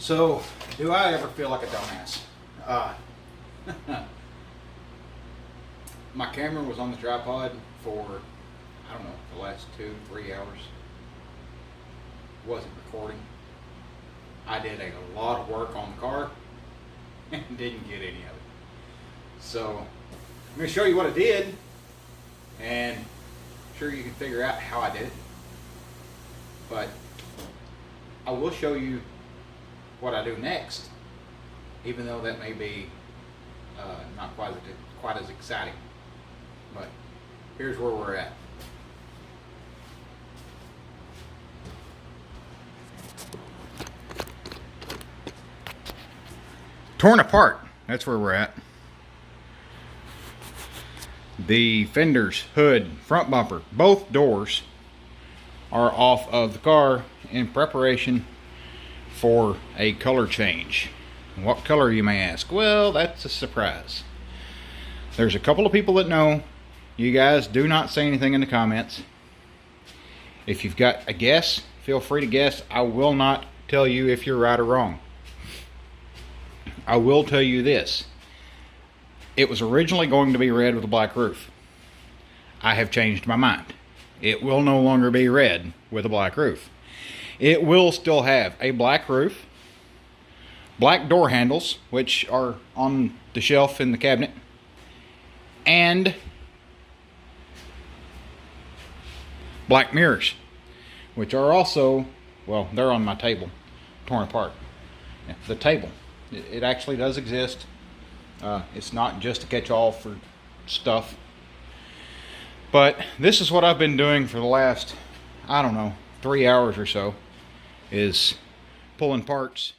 So, do I ever feel like a dumbass? My camera was on the tripod for, I don't know, the last 2-3 hours. Wasn't recording. I did a lot of work on the car and didn't get any of it. So, I'm going to show you what I did, and I'm sure you can figure out how I did it. But I will show you what I do next, even though that may be not quite as exciting. But here's where we're at. Torn apart, that's where we're at. The fenders, hood, front bumper, both doors are off of the car in preparation for a color change. What color, you may ask? Well, that's a surprise. There's a couple of people that know. You guys do not say anything in the comments. If you've got a guess, feel free to guess. I will not tell you if you're right or wrong. I will tell you this. It was originally going to be red with a black roof. I have changed my mind. It will no longer be red with a black roof. It will still have a black roof, black door handles, which are on the shelf in the cabinet, and black mirrors, which are also, well, they're on my table, torn apart. Yeah, the table, it actually does exist. It's not just a catch-all for stuff. But this is what I've been doing for the last, I don't know, 3 hours or so, is pulling parts.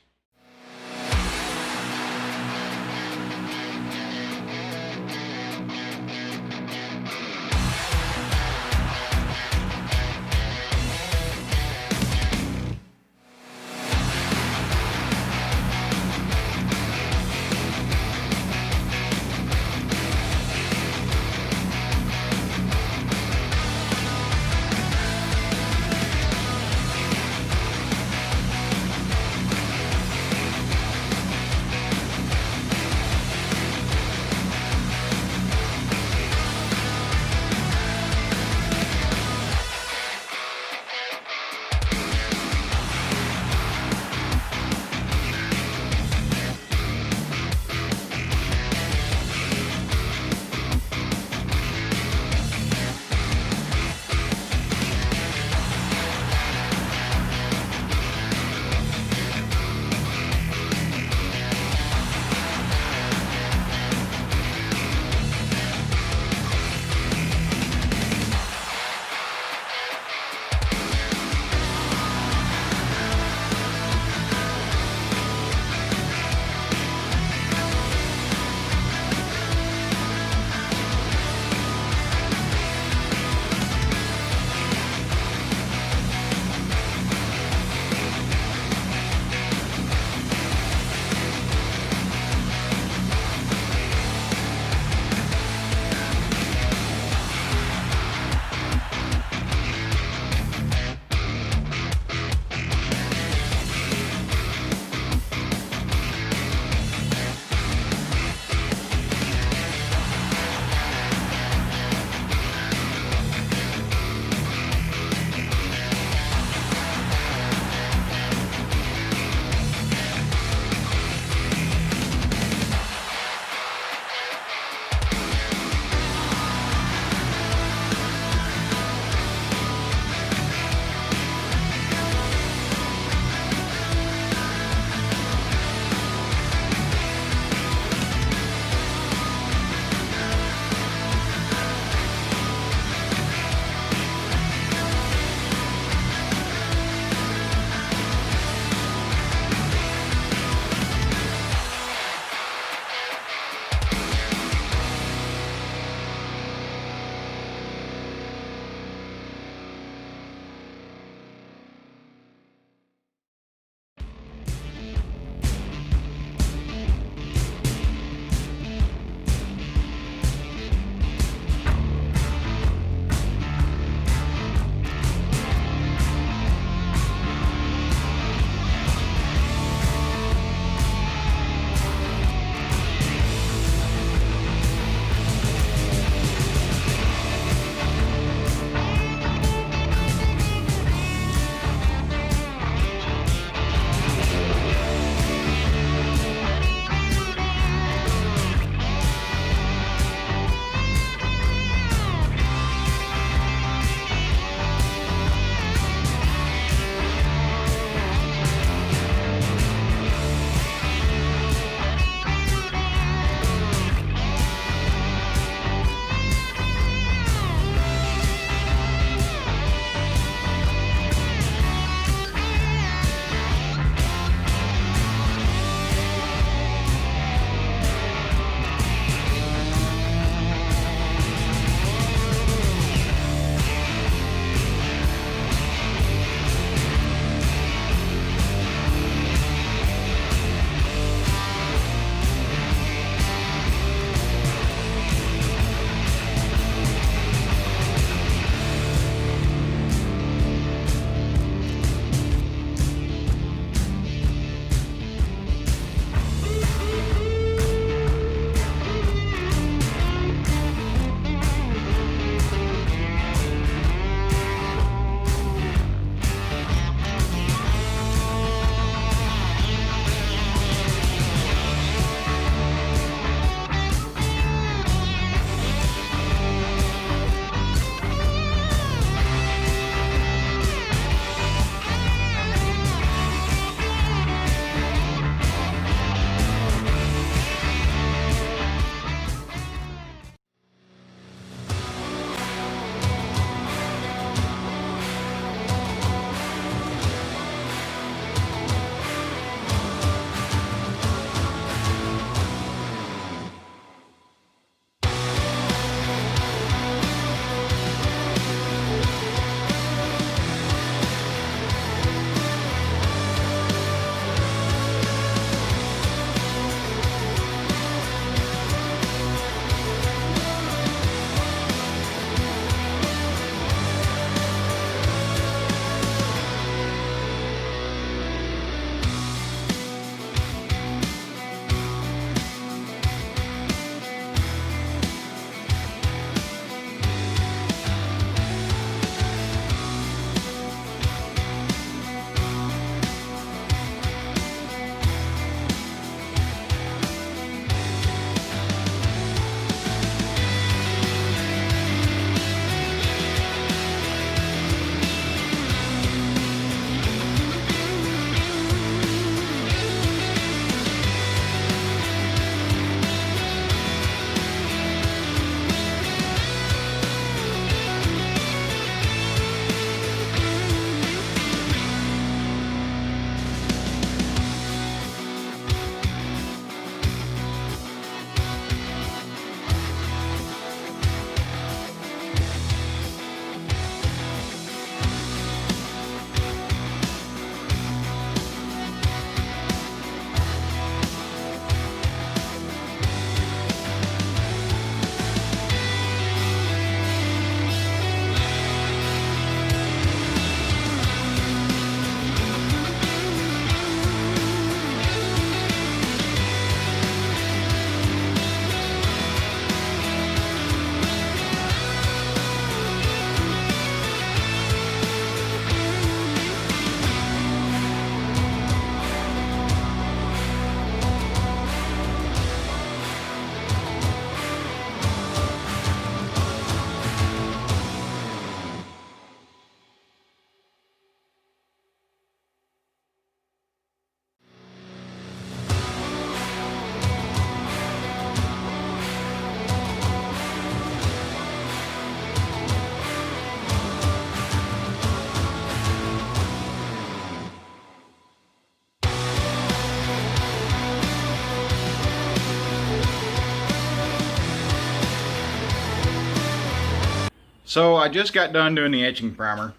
So I just got done doing the etching primer.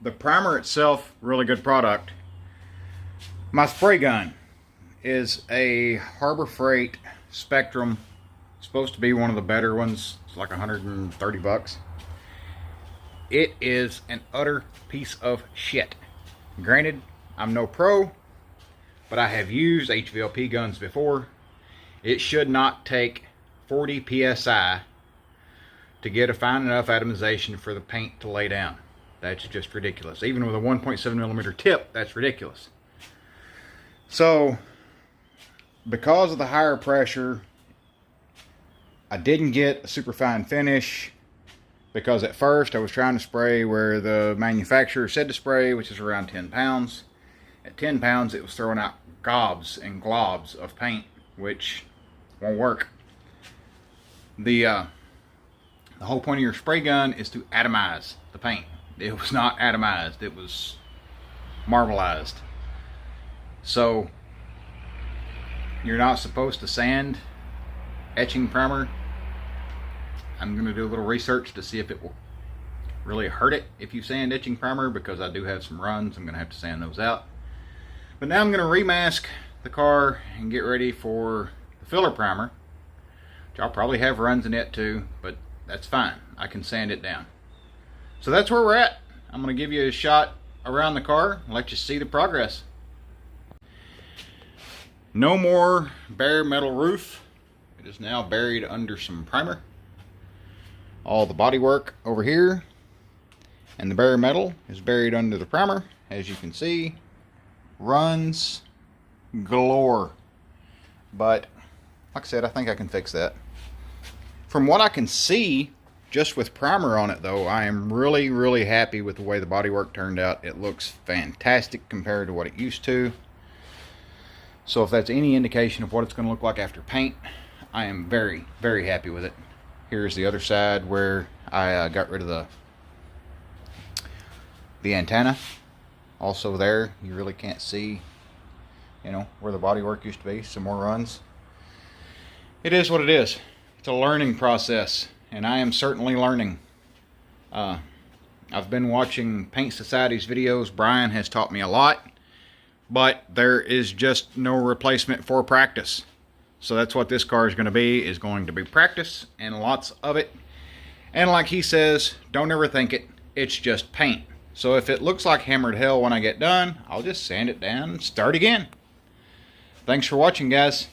The primer itself, really good product. My spray gun is a Harbor Freight Spectrum. It's supposed to be one of the better ones. It's like 130 bucks. It is an utter piece of shit. Granted, I'm no pro, but I have used HVLP guns before. It should not take 40 psi to get a fine enough atomization for the paint to lay down. That's just ridiculous. Even with a 1.7 millimeter tip, that's ridiculous. So, because of the higher pressure, I didn't get a super fine finish, because at first I was trying to spray where the manufacturer said to spray, which is around 10 pounds. At 10 pounds, it was throwing out gobs and globs of paint, which won't work. The whole point of your spray gun is to atomize the paint. It was not atomized, it was marbleized. So you're not supposed to sand etching primer. I'm going to do a little research to see if it will really hurt it if you sand etching primer, because I do have some runs. I'm going to have to sand those out. But now I'm going to remask the car and get ready for the filler primer, which I'll probably have runs in it too, but that's fine. I can sand it down. So that's where we're at. I'm going to give you a shot around the car and let you see the progress. No more bare metal roof. It is now buried under some primer. All the bodywork over here and the bare metal is buried under the primer. As you can see, runs galore. But like I said, I think I can fix that. From what I can see, just with primer on it though, I am really, really happy with the way the bodywork turned out. It looks fantastic compared to what it used to. So if that's any indication of what it's going to look like after paint, I am very, very happy with it. Here's the other side where I got rid of the antenna. Also there, you really can't see, you know, where the bodywork used to be. Some more runs. It is what it is. It's a learning process, and I am certainly learning. I've been watching Paint Society's videos. Brian has taught me a lot, but there is just no replacement for practice. So that's what this car is going to be practice, and lots of it. And like he says, don't ever think it. It's just paint. So if it looks like hammered hell when I get done, I'll just sand it down and start again. Thanks for watching, guys.